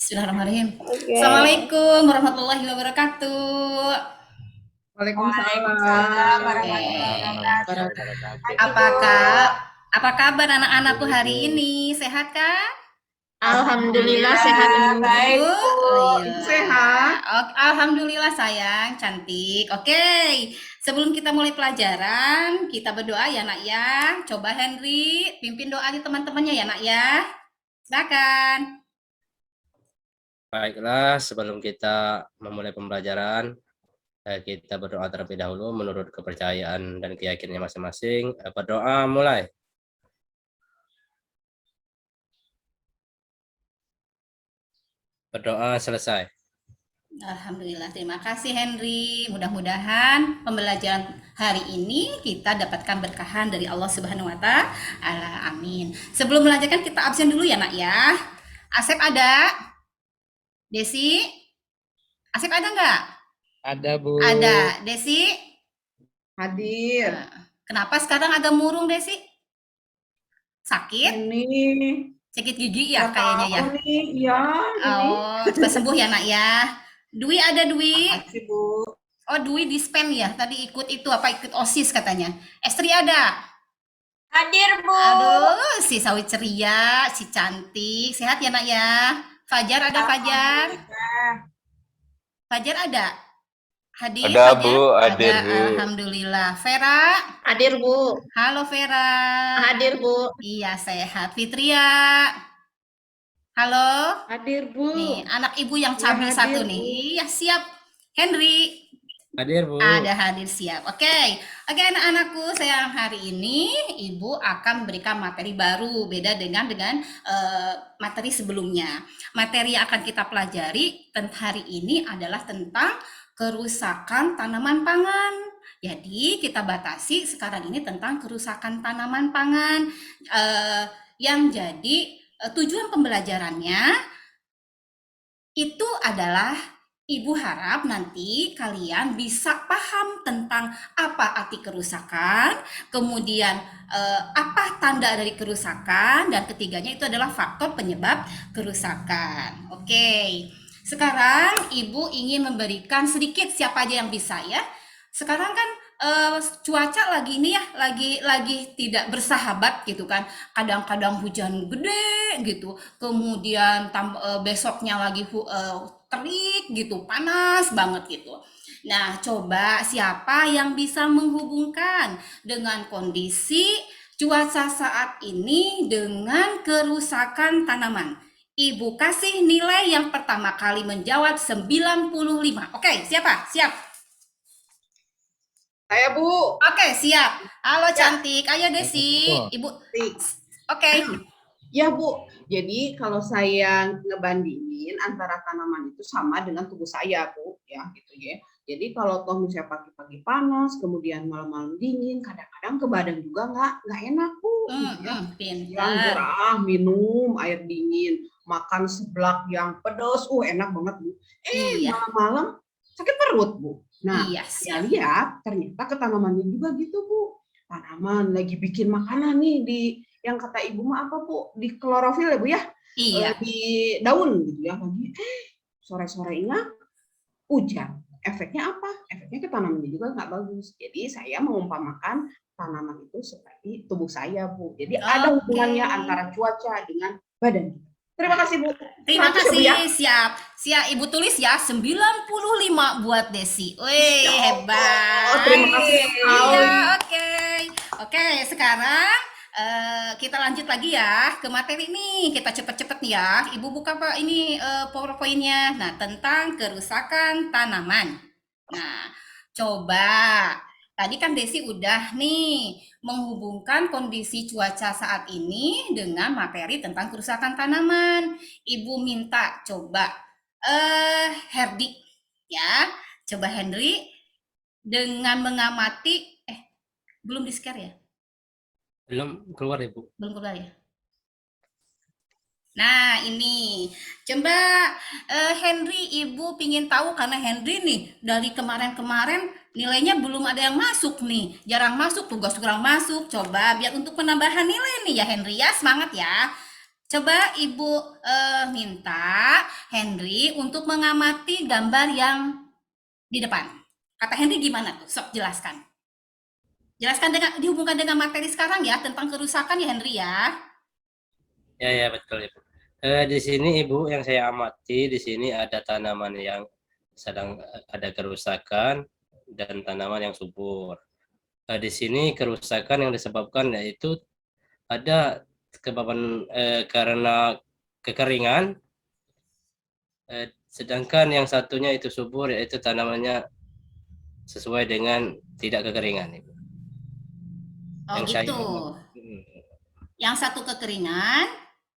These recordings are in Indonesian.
Bismillahirrahmanirrahim. Oke. Assalamualaikum warahmatullahi wabarakatuh. Waalaikumsalam Oke. warahmatullahi Warahmatullahi wabarakatuh. wabarakatuh. Pagi, Bu. Apa kabar anak-anakku Ibu, hari ini? Sehat kah? Alhamdulillah sehat, Alhamdulillah, Ibu. baik Bu, Bu. Ibu sehat? Alhamdulillah sayang, cantik. Oke, sebelum kita mulai pelajaran, kita berdoa ya nak ya. Coba Henry pimpin doa di teman-temannya ya nak ya. Silakan. baiklah, sebelum kita memulai pembelajaran, kita berdoa terlebih dahulu menurut kepercayaan dan keyakinannya masing-masing. Berdoa mulai. Berdoa selesai. Alhamdulillah, terima kasih Henry. Mudah-mudahan pembelajaran hari ini kita dapatkan berkahan dari Allah Subhanahu wa Ta'ala. Amin. Sebelum melanjutkan kita absen dulu ya, Nak ya. Asep ada? Desi? Asep ada nggak? Ada, Bu. Ada. Desi? Hadir. Kenapa sekarang agak murung, Desi? Sakit? Ini Sakit gigi ya nggak kayaknya ya? tahu nih, ya ini. Oh, cepat sembuh ya, Nak ya. Dwi ada, Dwi? Makasih Bu. Oh, Dwi dispen ya. Tadi ikut itu apa ikut OSIS katanya. Estri ada? Hadir, Bu. Aduh, si Sawi ceria, si cantik. Sehat ya, Nak ya? Fajar ada Fajar? Alhamdulillah. Fajar ada? Hadir Ada, Fajar? Bu, hadir, Ada, Bu. alhamdulillah. Vera? Hadir, Bu. Halo Vera. Hadir, Bu. Iya, sehat. Fitria? Halo? Hadir Bu. Nih, anak ibu yang Iya, cabi hadir, satu Bu. nih. Iya, siap. Henry? Hadir, Bu. Ada hadir siap. Oke, anak-anakku, sayang hari ini ibu akan memberikan materi baru, beda dengan materi sebelumnya. Materi yang akan kita pelajari hari ini adalah tentang kerusakan tanaman pangan. Jadi kita batasi sekarang ini tentang kerusakan tanaman pangan. Yang jadi tujuan pembelajarannya itu adalah Ibu harap nanti kalian bisa paham tentang apa arti kerusakan, kemudian apa tanda dari kerusakan, dan ketiganya itu adalah faktor penyebab kerusakan. Oke, sekarang Ibu ingin memberikan sedikit siapa aja yang bisa ya. Sekarang kan cuaca lagi ini ya, lagi tidak bersahabat gitu kan. Kadang-kadang hujan gede gitu, kemudian besoknya lagi terik gitu, panas banget gitu. Nah, coba siapa yang bisa menghubungkan dengan kondisi cuaca saat ini dengan kerusakan tanaman? Ibu kasih nilai yang pertama kali menjawab 95. Oke, siapa? Siap. Saya Bu. Oke, siap. Halo Ya. cantik. Ayo Desi. Oh. Ibu. Nih. Oke. Ya Bu. Jadi kalau saya ngebandingin antara tanaman itu sama dengan tubuh saya Bu, ya gitu ya. Jadi kalau toh misalnya pagi-pagi panas, kemudian malam-malam dingin, kadang-kadang ke badan juga nggak enak Bu. Gitu ya. Yang Pintar. gerah, minum air dingin, makan seblak yang pedas, enak banget Bu. Iya. Malam-malam sakit perut Bu. Nah, Iya, saya siap. lihat ternyata ke tanamannya juga gitu Bu. Tanaman lagi bikin makanan nih di yang kata ibu mah apa Bu? Di klorofil ya Bu ya? Iya. Di daun gitu ya. Lagi sore-sorenya hujan. Efeknya apa? Efeknya ke tanamannya juga nggak bagus. Jadi saya mengumpamakan tanaman itu seperti tubuh saya Bu. Jadi ada hubungannya antara cuaca dengan badan kita. Terima kasih Bu. Terima 100 ya, Bu, kasih. ya? Siap. Siap. Ibu tulis ya 95 buat Desi. Wih, Ya hebat. Allah, terima kasih sekali. Iya, oke. Oke, sekarang kita lanjut lagi ya ke materi nih. Kita cepet-cepet nih ya. Ibu buka Pak ini PowerPoint-nya. Nah, tentang kerusakan tanaman. Nah, coba. Tadi kan Desi udah nih menghubungkan kondisi cuaca saat ini dengan materi tentang kerusakan tanaman. Ibu minta coba Herdi ya. Coba Henry dengan mengamati belum di-share ya? Belum keluar, Ibu. Belum keluar ya? Nah, ini coba Henry, Ibu pingin tahu karena Henry nih dari kemarin-kemarin nilainya belum ada yang masuk nih, jarang masuk, tugas kurang masuk. Coba biar untuk penambahan nilai nih ya Henry ya, semangat ya. Coba Ibu minta Henry untuk mengamati gambar yang di depan. Kata Henry gimana tuh? Sok jelaskan. Jelaskan dihubungkan dengan materi sekarang ya tentang kerusakan ya Henry ya. Ya, betul Ibu. Di sini Ibu yang saya amati di sini ada tanaman yang sedang ada kerusakan dan tanaman yang subur. Di sini kerusakan yang disebabkan yaitu ada karena kekeringan, sedangkan yang satunya itu subur yaitu tanamannya sesuai dengan tidak kekeringan Ibu. Oh Yang gitu. Yang satu kekeringan,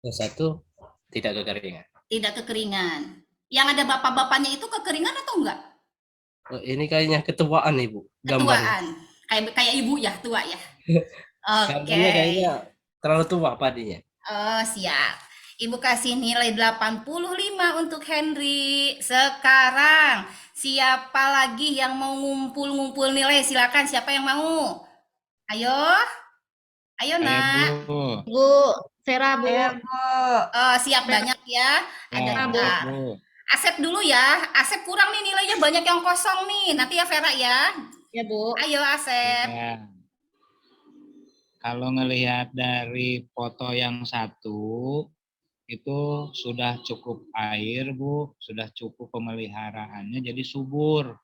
yang satu tidak kekeringan. tidak kekeringan. Yang ada bapak-bapaknya itu kekeringan atau enggak? Oh, ini kayaknya ketuaan Ibu. Gambarnya. Ketuaan. Kayak ibu ya, tua ya. Oke. Gambarnya kayaknya terlalu tua padinya. Oh, siap. Ibu kasih nilai 85 untuk Henry. Sekarang, siapa lagi yang mau ngumpul-ngumpul nilai? Silakan, siapa yang mau? Ayo. Ayo, Nak. Bu, Vera, Bu. Oh, siap banyak ya. Ada bentar. Asep dulu ya. Asep kurang nih nilainya, banyak yang kosong nih. Nanti ya Vera ya. Ya, Bu. Ayo Asep. Ya. Kalau ngelihat dari foto yang satu, itu sudah cukup air, Bu, sudah cukup pemeliharaannya, jadi subur.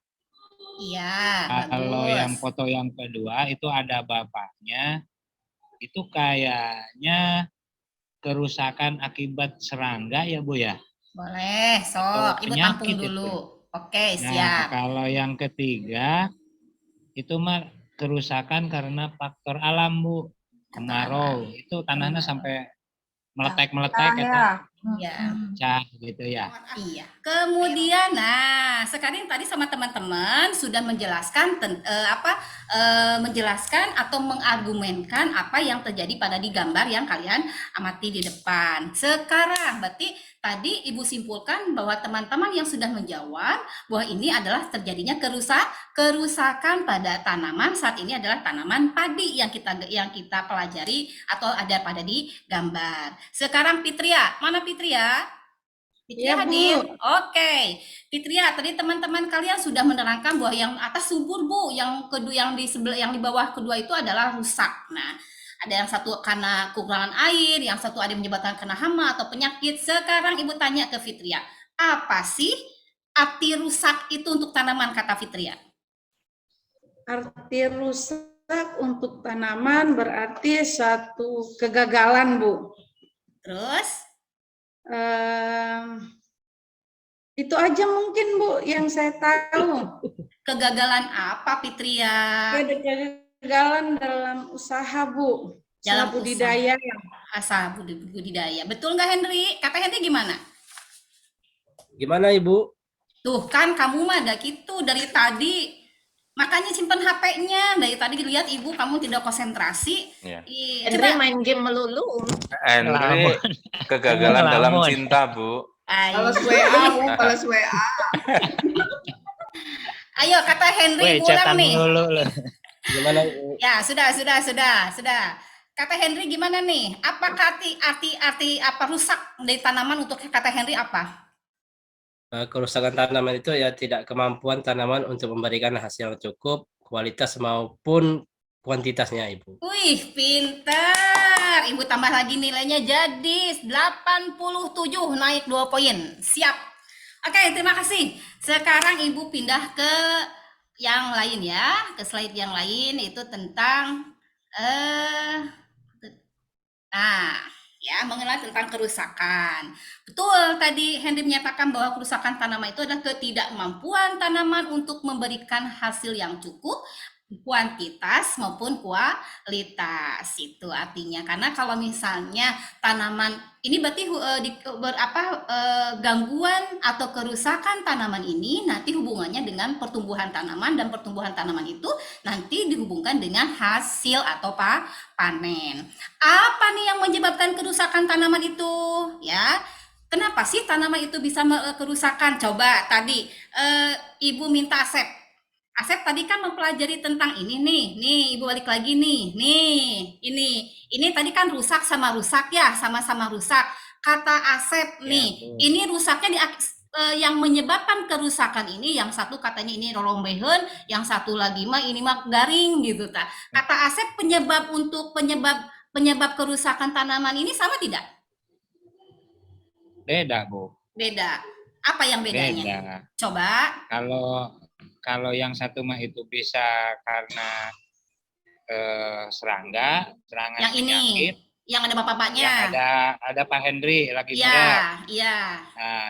Iya, Kalau bagus. yang foto yang kedua, itu ada bapaknya, itu kayaknya kerusakan akibat serangga ya, Bu ya? Boleh, sok. Atau Ibu tampung penyakit itu. dulu. Oke, Nah, siap. kalau yang ketiga, itu mah kerusakan karena faktor alam, Bu. Kemarau, itu tanahnya sampai meletek-meletek, Iya. pecah gitu ya. Iya. Kemudian, nah, sekarang tadi sama teman-teman sudah menjelaskan menjelaskan atau mengargumenkan apa yang terjadi pada di gambar yang kalian amati di depan. Sekarang, berarti tadi Ibu simpulkan bahwa teman-teman yang sudah menjawab bahwa ini adalah terjadinya kerusakan pada tanaman, saat ini adalah tanaman padi yang kita pelajari atau ada pada di gambar. Sekarang Fitria, mana Fitria? Fitria hadir? Oke. Fitria, tadi teman-teman kalian sudah menerangkan bahwa yang atas subur, Bu, yang kedua yang di sebelah yang di bawah kedua itu adalah rusak. Nah, ada yang satu karena kekurangan air, yang satu ada yang menyebabkan karena hama atau penyakit. Sekarang Ibu tanya ke Fitria, apa sih arti rusak itu untuk tanaman, kata Fitria? Arti rusak untuk tanaman berarti satu kegagalan, Bu. Terus? Itu aja mungkin, Bu, yang saya tahu. Kegagalan apa, Fitria? Kegagalan dalam usaha, Bu. Dalam budidaya. Usaha budidaya. Betul nggak, Henry? Kata Henry gimana? Gimana Ibu? Tuh kan kamu mah ada gitu dari tadi. Makanya simpan HP-nya. Dari tadi dilihat Ibu kamu tidak konsentrasi. Iya. Henry main game melulu. Henry kegagalan dalam cinta, Bu. Balas WA, Bu, balas WA. Ayo kata Henry ulang nih. Gimana? Ya, sudah. Kata Henry gimana nih? Apakah arti apa rusak dari tanaman untuk kata Henry apa? Kerusakan tanaman itu ya tidak kemampuan tanaman untuk memberikan hasil yang cukup, kualitas maupun kuantitasnya, Ibu. Wih, pintar. Ibu tambah lagi nilainya jadi 87, naik 2 poin. Siap. Oke, terima kasih. Sekarang Ibu pindah ke yang lain ya, ke slide yang lain itu tentang mengenal tentang kerusakan. Betul, tadi Henry menyatakan bahwa kerusakan tanaman itu adalah ketidakmampuan tanaman untuk memberikan hasil yang cukup, kuantitas maupun kualitas. Itu artinya, karena kalau misalnya tanaman ini berarti gangguan atau kerusakan tanaman ini nanti hubungannya dengan pertumbuhan tanaman, dan pertumbuhan tanaman itu nanti dihubungkan dengan hasil atau panen. Apa nih yang menyebabkan kerusakan tanaman itu? Ya, kenapa sih tanaman itu bisa kerusakan? Coba tadi Ibu minta Asep tadi kan mempelajari tentang ini nih Ibu balik lagi nih, ini tadi kan rusak sama rusak ya, sama-sama rusak. kata Asep Ya, nih, Bu. ini rusaknya yang menyebabkan kerusakan ini, yang satu katanya ini rolombeheun, yang satu lagi mah ini mah garing gitu ta. Kata Asep penyebab kerusakan tanaman ini sama tidak? Beda, Bu. Beda. Apa yang bedanya? Beda. Coba. Kalau yang satu mah itu bisa karena serangan Yang ini, penyakit. yang ada bapak-bapaknya. Yang ada Pak Henry lagi Iya, muda. iya. Nah,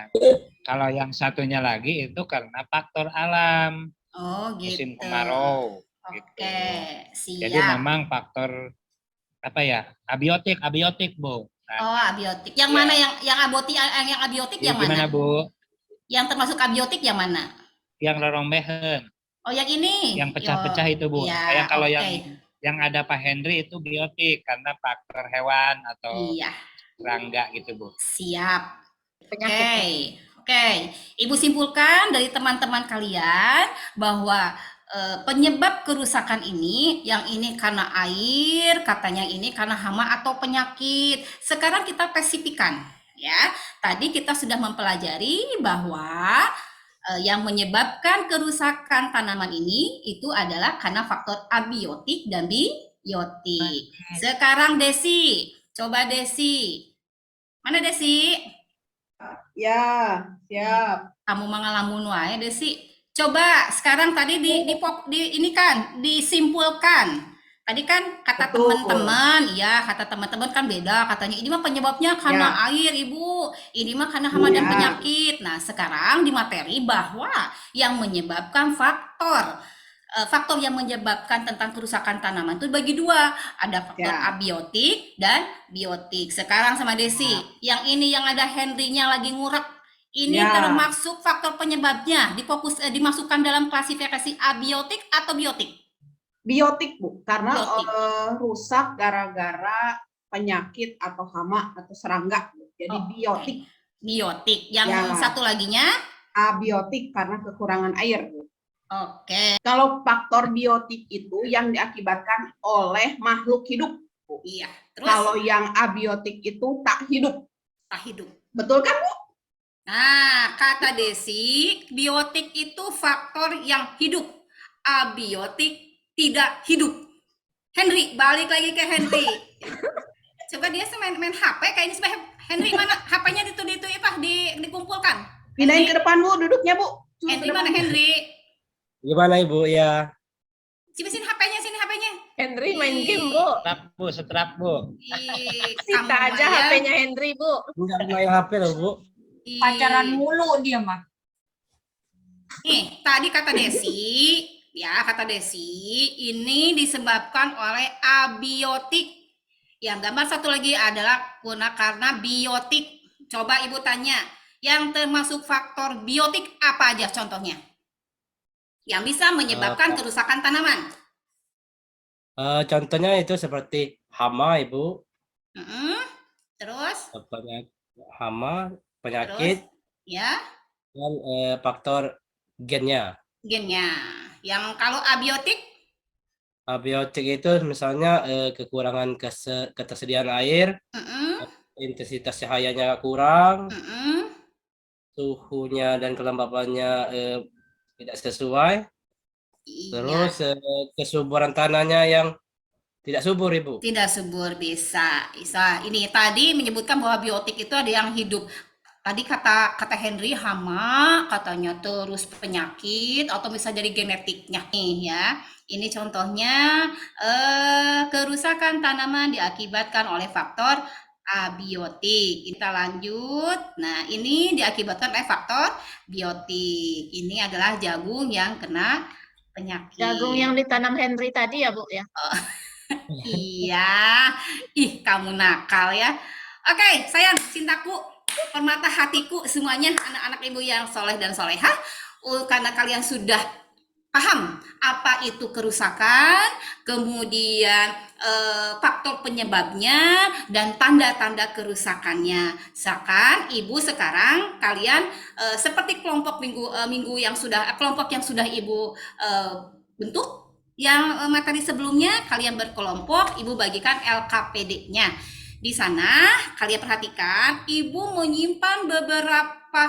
kalau yang satunya lagi itu karena faktor alam, Oh, musim gitu. kemarau. Oke, Gitu. Jadi siap. memang faktor apa ya? Abiotik, Bu. Nah, Oh, abiotik. Yang ya. mana yang abiotik yang Gimana, mana? Bu? Yang termasuk abiotik yang mana? Yang rorombehen, Oh, yang ini. yang pecah-pecah itu, Bu. Iya, Kalau oke. yang ada Pak Henry itu biotik karena faktor hewan atau Iya, serangga gitu, Bu. siap. Penyakit. Oke. Ibu simpulkan dari teman-teman kalian bahwa penyebab kerusakan ini, yang ini karena air, katanya ini karena hama atau penyakit. Sekarang kita spesifikkan, ya. Tadi kita sudah mempelajari bahwa yang menyebabkan kerusakan tanaman ini itu adalah karena faktor abiotik dan biotik. Sekarang Desi, coba Desi. Mana Desi? Ya, siap. Kamu mengalamun wae Desi. Coba sekarang tadi ini kan disimpulkan. Tadi kan kata Betul. teman-teman, ya kata teman-teman kan beda. Katanya ini mah penyebabnya karena air, Ibu. Ini mah karena hama dan Ya. penyakit. Nah, sekarang di materi bahwa yang menyebabkan faktor yang menyebabkan tentang kerusakan tanaman itu bagi dua, ada faktor Ya. abiotik dan biotik. Sekarang sama Desi, yang ini yang ada Henry-nya lagi ngurek, ini Ya. termasuk faktor penyebabnya dimasukkan dalam klasifikasi abiotik atau biotik? Biotik, Bu, karena Biotik. rusak gara-gara penyakit atau hama atau serangga, Bu. Jadi Oh, biotik. Biotik. Yang Ya. satu laginya? Abiotik karena kekurangan air, Bu. Oke, Kalau faktor biotik itu yang diakibatkan oleh makhluk hidup, Bu. iya. Terus Kalau yang abiotik itu tak hidup. tak hidup. Betul kan, Bu? Nah, kata Desi, biotik itu faktor yang hidup. Abiotik tidak hidup. Henry, balik lagi ke Henry. Coba dia main HP kayaknya sebenarnya. Henry mana HP-nya dikumpulkan. Pindahin ke depan, Bu, duduknya, Bu. Henry mana Henry? Gimana Ibu? Ya. Sini HP-nya, Henry main game, Bu. Setrap, Bu. Sita aja HP-nya Henry, Bu. Enggak main HP loh, Bu. Pacaran mulu dia mah. Nih, tadi kata Desi, ini disebabkan oleh abiotik. Yang gambar satu lagi adalah karena biotik. Coba Ibu tanya, yang termasuk faktor biotik apa aja contohnya? Yang bisa menyebabkan kerusakan tanaman. Contohnya itu seperti hama, Ibu. Terus? Hama, penyakit, Ya, dan faktor gennya. gennya. Yang kalau abiotik? Abiotik itu misalnya kekurangan ketersediaan air, intensitas cahayanya kurang, suhunya dan kelembabannya tidak sesuai, terus kesuburan tanahnya yang tidak subur, Ibu. Tidak subur, bisa. Ini tadi menyebutkan bahwa biotik itu ada yang hidup. Tadi kata Henry hama, katanya terus penyakit atau bisa jadi genetiknya nih ya. Ini contohnya kerusakan tanaman diakibatkan oleh faktor abiotik. Kita lanjut. Nah, ini diakibatkan oleh faktor biotik. Ini adalah jagung yang kena penyakit. Jagung yang ditanam Henry tadi ya, Bu ya. Iya. Ih, kamu nakal ya. Oke, sayang, cintaku, permata hatiku semuanya, anak-anak ibu yang soleh dan solehah, karena kalian sudah paham apa itu kerusakan, kemudian faktor penyebabnya dan tanda-tanda kerusakannya. Ibu sekarang kalian seperti kelompok minggu yang sudah ibu bentuk yang materi sebelumnya, kalian berkelompok, ibu bagikan LKPD-nya. Di sana kalian perhatikan, Ibu menyimpan beberapa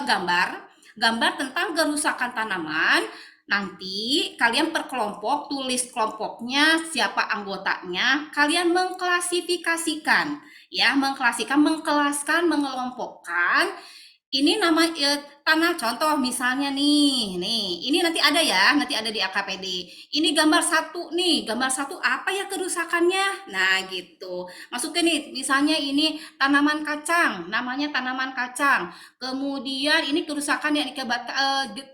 gambar tentang kerusakan tanaman. Nanti kalian per kelompok tulis kelompoknya, siapa anggotanya, kalian mengklasifikasikan, ya, mengkelaskan, mengelompokkan. Ini nama tanah contoh misalnya nih, ini nanti ada ya, nanti ada di AKPD. Ini gambar satu nih, gambar satu apa ya kerusakannya? Nah gitu, masukin nih, misalnya ini tanaman kacang, namanya tanaman kacang. Kemudian ini kerusakan yang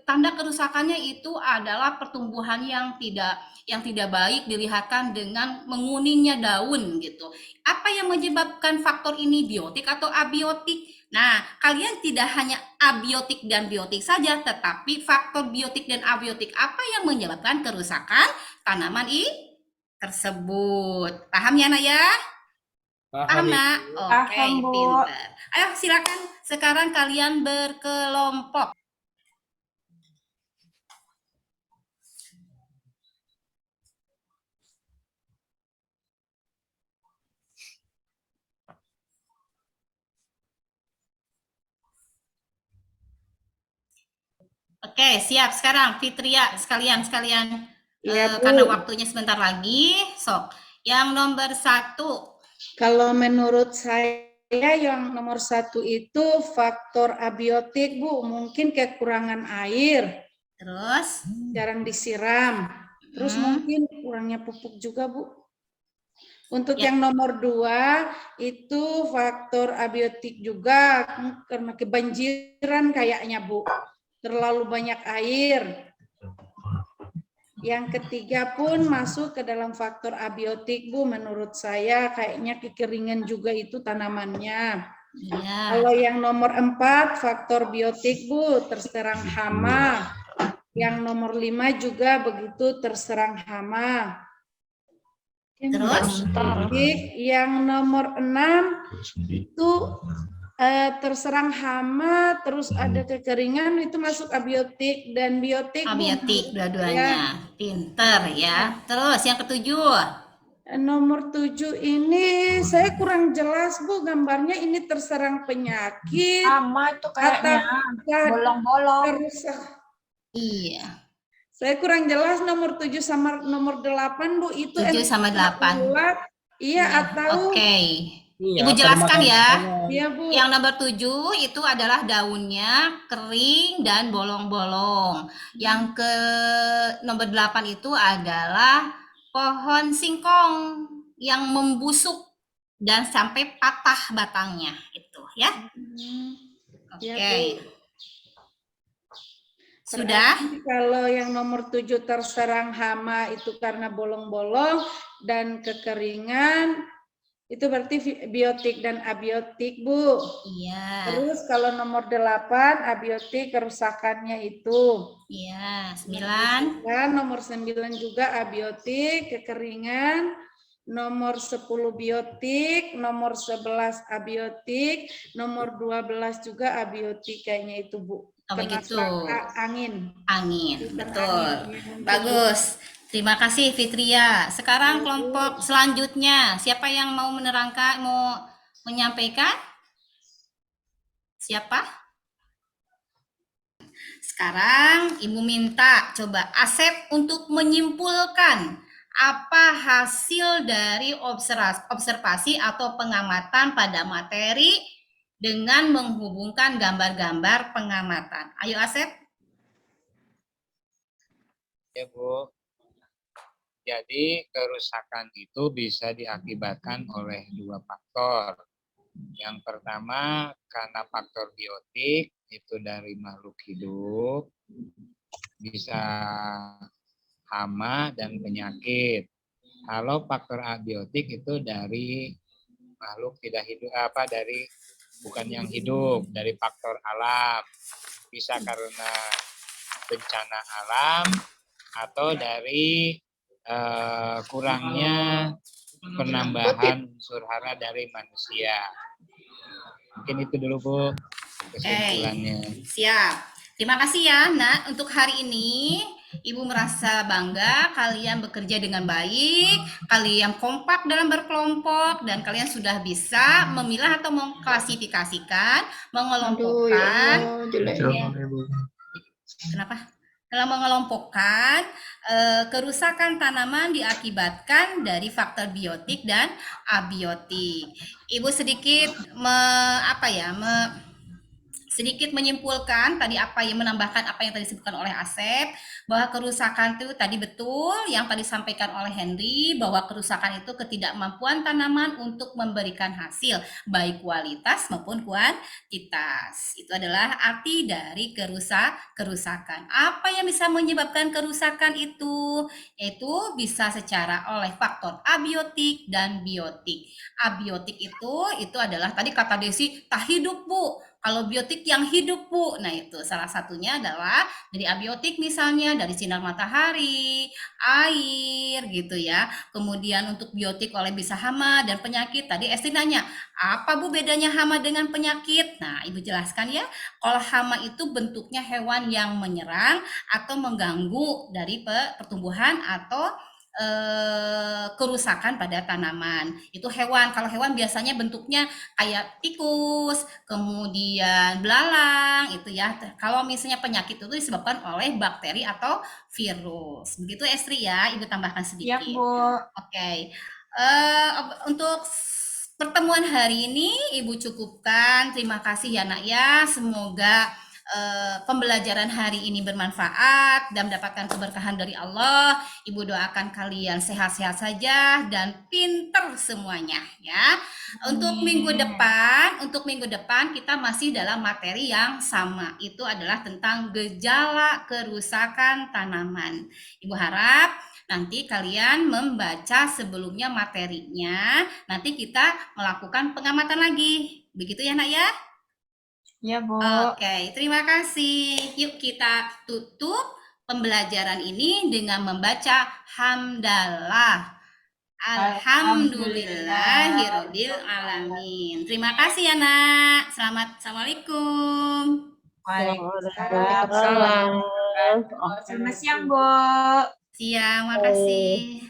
tanda kerusakannya itu adalah pertumbuhan yang tidak baik dilihatkan dengan menguningnya daun gitu. Apa yang menyebabkan faktor ini, biotik atau abiotik? Nah, kalian tidak hanya abiotik dan biotik saja, tetapi faktor biotik dan abiotik apa yang menyebabkan kerusakan tanaman tersebut. Paham ya, Nak ya? Paham, Nak? Oke, Paham, Bu. pintar. Ayo silakan sekarang kalian berkelompok. Oke, siap sekarang Fitria sekalian Iya, Bu. karena waktunya sebentar lagi. Sok, yang nomor 1. Kalau menurut saya yang nomor 1 itu faktor abiotik, Bu. Mungkin kekurangan air, Terus, jarang disiram. Terus mungkin kurangnya pupuk juga, Bu. Untuk Ya. yang nomor 2 itu faktor abiotik juga karena kebanjiran kayaknya, Bu. Terlalu banyak air. Yang ketiga pun masuk ke dalam faktor abiotik, Bu. Menurut saya kayaknya kekeringan juga itu tanamannya. ya. Kalau yang nomor 4 faktor biotik, Bu, terserang hama. Yang nomor 5 juga begitu, terserang hama. Terus, Yang nomor 6 itu terserang hama, terus ada kekeringan, itu masuk abiotik dan biotik. Bu. abiotik dua-duanya. Pinter ya. Terus yang ketujuh. Nomor 7 ini saya kurang jelas, Bu, gambarnya ini terserang penyakit Sama itu kayaknya. atau Bolong-bolong. kerusak. Iya. Saya kurang jelas nomor 7 sama nomor 8, Bu, itu 7 sama 8. ulat, iya atau Oke. Iya, Ibu jelaskan ya. iya, Bu. Yang nomor 7 itu adalah daunnya kering dan bolong-bolong. Yang ke nomor 8 itu adalah pohon singkong yang membusuk dan sampai patah batangnya itu ya. Iya, Oke. Bu. Sudah? Berarti kalau yang nomor 7 terserang hama itu karena bolong-bolong dan kekeringan, itu berarti biotik dan abiotik, Bu. Iya. Terus kalau nomor 8 abiotik kerusakannya itu. Iya, 9. Dan nomor 9 juga abiotik, kekeringan. Nomor 10 biotik, nomor 11 abiotik, nomor 12 juga abiotik kayaknya itu, Bu. Oh, Kena begitu. angin. Angin, Kena betul. angin. Bagus. Terima kasih Fitria. Sekarang kelompok selanjutnya, siapa yang mau menerangkan, mau menyampaikan? Siapa? Sekarang Ibu minta coba Asep untuk menyimpulkan apa hasil dari observasi atau pengamatan pada materi dengan menghubungkan gambar-gambar pengamatan. Ayo Asep. Ya, Bu. Jadi kerusakan itu bisa diakibatkan oleh 2 faktor. Yang pertama karena faktor biotik, itu dari makhluk hidup, bisa hama dan penyakit. Kalau faktor abiotik itu dari makhluk tidak hidup, dari bukan yang hidup, dari faktor alam. Bisa karena bencana alam atau dari kurangnya penambahan unsur hara dari manusia. Mungkin itu dulu, Bu, kesimpulannya. Siap. Terima kasih ya, Nak. Untuk hari ini Ibu merasa bangga kalian bekerja dengan baik, kalian kompak dalam berkelompok, dan kalian sudah bisa memilah atau mengklasifikasikan, Aduh, ya mengelompokkan. Allah, jeleknya. Kenapa? Dalam mengelompokkan kerusakan tanaman diakibatkan dari faktor biotik dan abiotik. Ibu sedikit sedikit menyimpulkan tadi menambahkan apa yang tadi disebutkan oleh Asep, bahwa kerusakan itu tadi betul yang tadi disampaikan oleh Henry, bahwa kerusakan itu ketidakmampuan tanaman untuk memberikan hasil baik kualitas maupun kuantitas. Itu adalah arti dari kerusakan. Apa yang bisa menyebabkan kerusakan itu? Yaitu bisa secara oleh faktor abiotik dan biotik. Abiotik itu adalah tadi kata Desi, tak hidup Bu. Kalau biotik yang hidup Bu, nah itu salah satunya adalah dari abiotik misalnya dari sinar matahari, air gitu ya. Kemudian untuk biotik oleh bisa hama dan penyakit. Tadi Esti nanya, apa Bu bedanya hama dengan penyakit? Nah, Ibu jelaskan ya. Kalau hama itu bentuknya hewan yang menyerang atau mengganggu dari pertumbuhan atau kerusakan pada tanaman. Itu hewan. Kalau hewan biasanya bentuknya kayak tikus, kemudian belalang itu ya. Kalau misalnya penyakit itu disebabkan oleh bakteri atau virus. Begitu Estri ya, Ibu tambahkan sedikit. Siap, Bu. Oke. Untuk pertemuan hari ini Ibu cukupkan. Terima kasih ya Nak ya. Semoga pembelajaran hari ini bermanfaat dan mendapatkan keberkahan dari Allah. Ibu doakan kalian sehat-sehat saja dan pinter semuanya ya. Untuk minggu depan kita masih dalam materi yang sama. Itu adalah tentang gejala kerusakan tanaman. Ibu harap nanti kalian membaca sebelumnya materinya. Nanti kita melakukan pengamatan lagi. Begitu ya Nak ya? Ya, Bu. Oke, terima kasih. Yuk kita tutup pembelajaran ini dengan membaca hamdalah. Alhamdulillahirabbil alamin. Terima kasih ya, Nak. Assalamualaikum. Waalaikumsalam. Salam. Selamat siang, Bu. Siang, makasih.